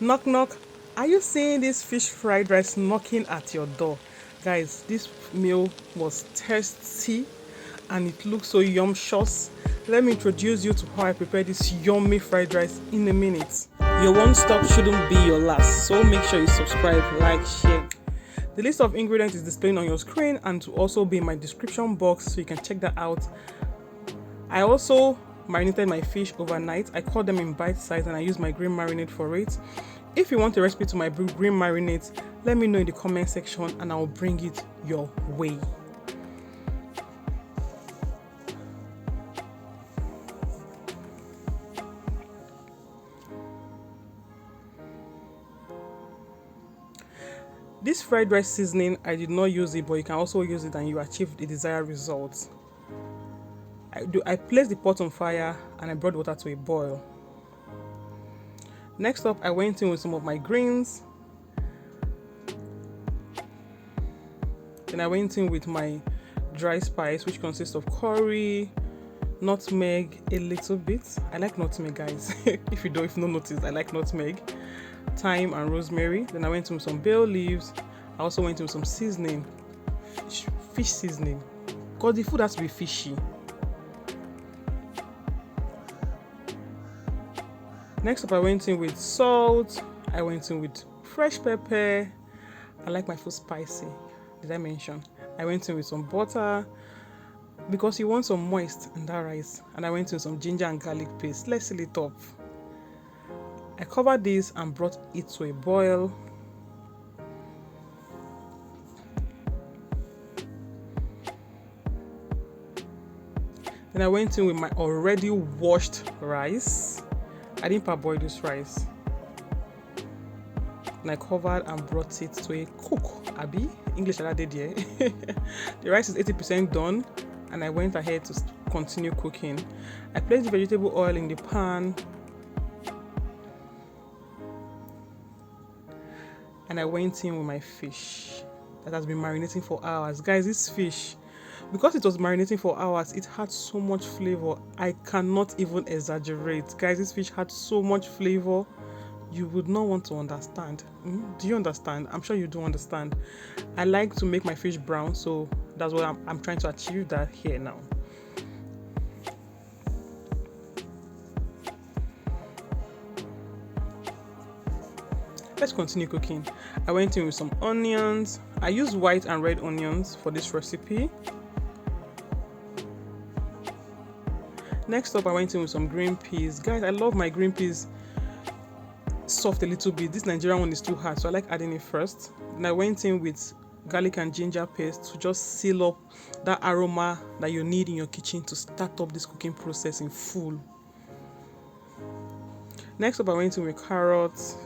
Knock knock. Are you seeing this fish fried rice knocking at your door? Guys, this meal was tasty and it looks so yumptious. Let me introduce you to how I prepare this yummy fried rice in a minute. Your one stop shouldn't be your last, so make sure you subscribe, like, share. The list of ingredients is displayed on your screen and to also be in my description box so you can check that out. I also marinated my fish overnight. I cut them in bite size and I use my green marinade for it. If you want a recipe to my green marinade, let me know in the comment section and I'll bring it your way. This fried rice seasoning, I did not use it, but you can also use it and you achieve the desired results. I placed the pot on fire and I brought water to a boil. Next up, I went in with some of my greens. Then I went in with my dry spice, which consists of curry, nutmeg, a little bit. I like nutmeg, guys. If you not notice, I like nutmeg, thyme and rosemary. Then I went in with some bay leaves. I also went in with some seasoning, fish seasoning, because the food has to be fishy. Next up, I went in with salt. I went in with fresh pepper. I like my food spicy. Did I mention? I went in with some butter because you want some moist in that rice. And I went in with some ginger and garlic paste. Let's seal it up. I covered this and brought it to a boil. Then I went in with my already washed rice. I didn't parboil this rice. And I covered and brought it to a cook. Abby, English I did here. The rice is 80% done, and I went ahead to continue cooking. I placed the vegetable oil in the pan, and I went in with my fish that has been marinating for hours. Guys, this fish, because it was marinating for hours, it had so much flavor. I cannot even exaggerate. Guys, this fish had so much flavor. You would not want to understand. Do you understand? I'm sure you do understand. I like to make my fish brown, so that's what I'm trying to achieve that here now. Let's continue cooking. I went in with some onions. I use white and red onions for this recipe. Next up, I went in with some green peas. Guys, I love my green peas soft a little bit. This Nigerian one is too hard, so I like adding it first. Then I went in with garlic and ginger paste to just seal up that aroma that you need in your kitchen to start up this cooking process in full. Next up, I went in with carrots.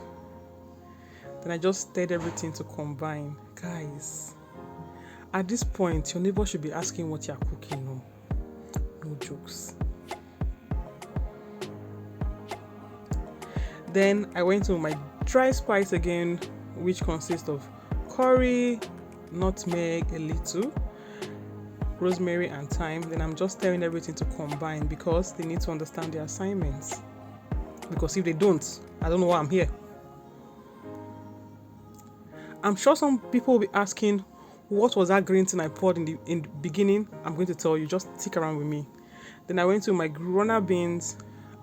Then I just stirred everything to combine. Guys, at this point, your neighbor should be asking what you're cooking. No jokes. Then I went to my dry spice again, which consists of curry, nutmeg, a little, rosemary and thyme. Then I'm just stirring everything to combine because they need to understand their assignments. Because if they don't, I don't know why I'm here. I'm sure some people will be asking, what was that green thing I poured in the beginning? I'm going to tell you, just stick around with me. Then I went to my runner beans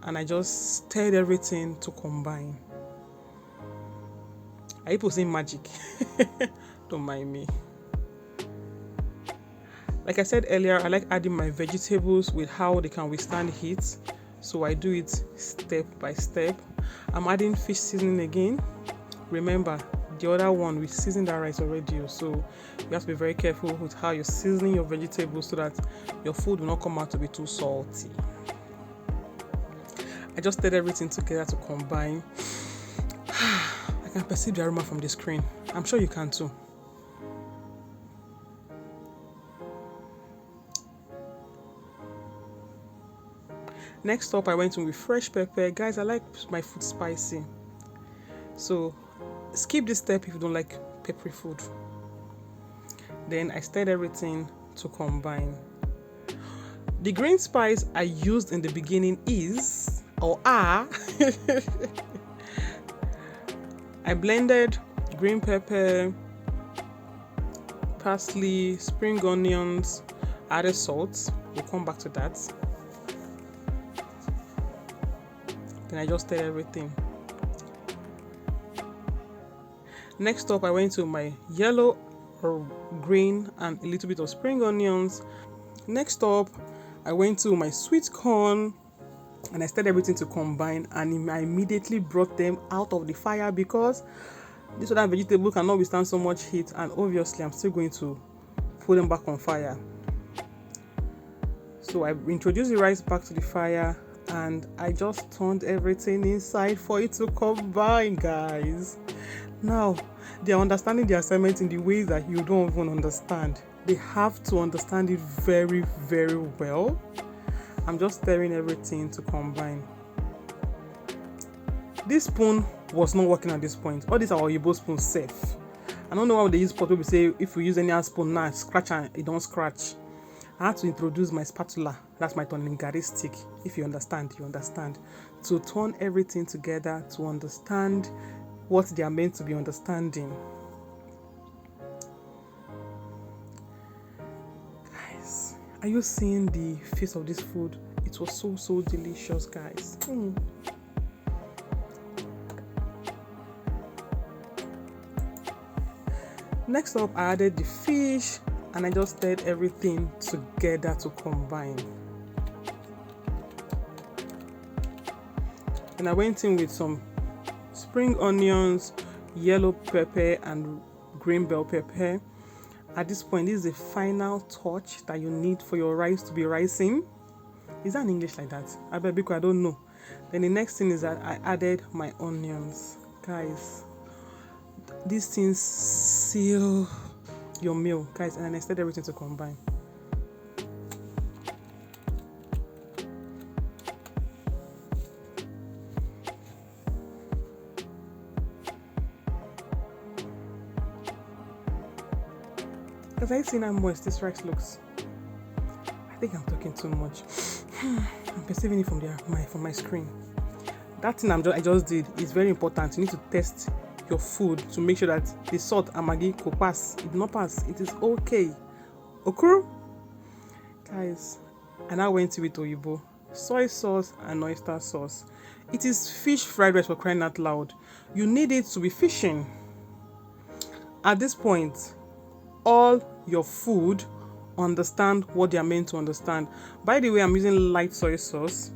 and I just stirred everything to combine. I people say magic. Don't mind me. Like I said earlier, I like adding my vegetables with how they can withstand heat. So I do it step by step. I'm adding fish seasoning again. Remember, the other one, we seasoned that rice already. So you have to be very careful with how you're seasoning your vegetables so that your food will not come out to be too salty. I just stirred everything together to combine. I can perceive the aroma from the screen. I'm sure you can too. Next up, I went in with fresh pepper. Guys, I like my food spicy. So skip this step if you don't like peppery food. Then I stirred everything to combine. The green spice I used in the beginning is, or are, I blended green pepper, parsley, spring onions, added salt. We'll come back to that. Then I just stirred everything. Next up, I went to my yellow or green and a little bit of spring onions. Next up, I went to my sweet corn and I stirred everything to combine, and I immediately brought them out of the fire because this other vegetable cannot withstand so much heat, and obviously I'm still going to put them back on fire. So I introduced the rice back to the fire and I just turned everything inside for it to combine, guys. Now they are understanding the assignment in the ways that you don't even understand. They have to understand it very, very well. I'm just stirring everything to combine. This spoon was not working at this point. All these are Oyibo spoons safe. I don't know why they use pot. We say if we use any other spoon now, scratch and it don't scratch. I had to introduce my spatula. That's my turning gari stick. If you understand, you understand. To turn everything together to understand what they are meant to be understanding. Guys, are you seeing the face of this food? It was so delicious, guys. Next up, I added the fish and I just stirred everything together to combine. And I went in with some spring onions, yellow pepper and green bell pepper. At this point, this is the final touch that you need for your rice to be rising. Is that in English like that? I don't know. Then the next thing is that I added my onions. Guys, these things seal your meal, guys, and I stirred everything to combine. Because I seen how moist this rice looks. I think I'm talking too much. I'm perceiving it from my screen. That thing I just did is very important. You need to test your food to make sure that the salt and maggi could pass. It did not pass. It is okay. Okuru? Guys, and I went with Oyibo, soy sauce and oyster sauce. It is fish fried rice, for crying out loud. You need it to be fishing. At this point, all your food understand what they are meant to understand. By the way, I'm using light soy sauce.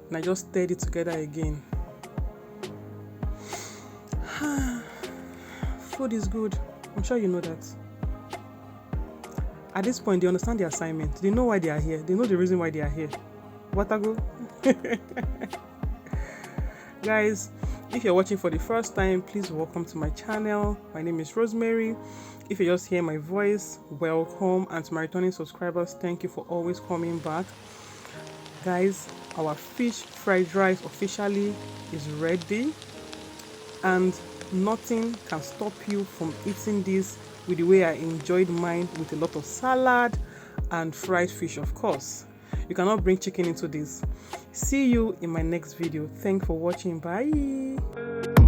And I just stirred it together again. Food is good. I'm sure you know that. At this point, they understand the assignment. They know why they are here. They know the reason why they are here. Watago? Guys, if you're watching for the first time, please welcome to my channel. My name is Rosemary. If you just hear my voice, welcome. And to my returning subscribers, thank you for always coming back. Guys, our fish fried rice officially is ready, and nothing can stop you from eating this with the way I enjoyed mine, with a lot of salad and fried fish, of course. You cannot bring chicken into this. See you in my next video. Thanks for watching. Bye.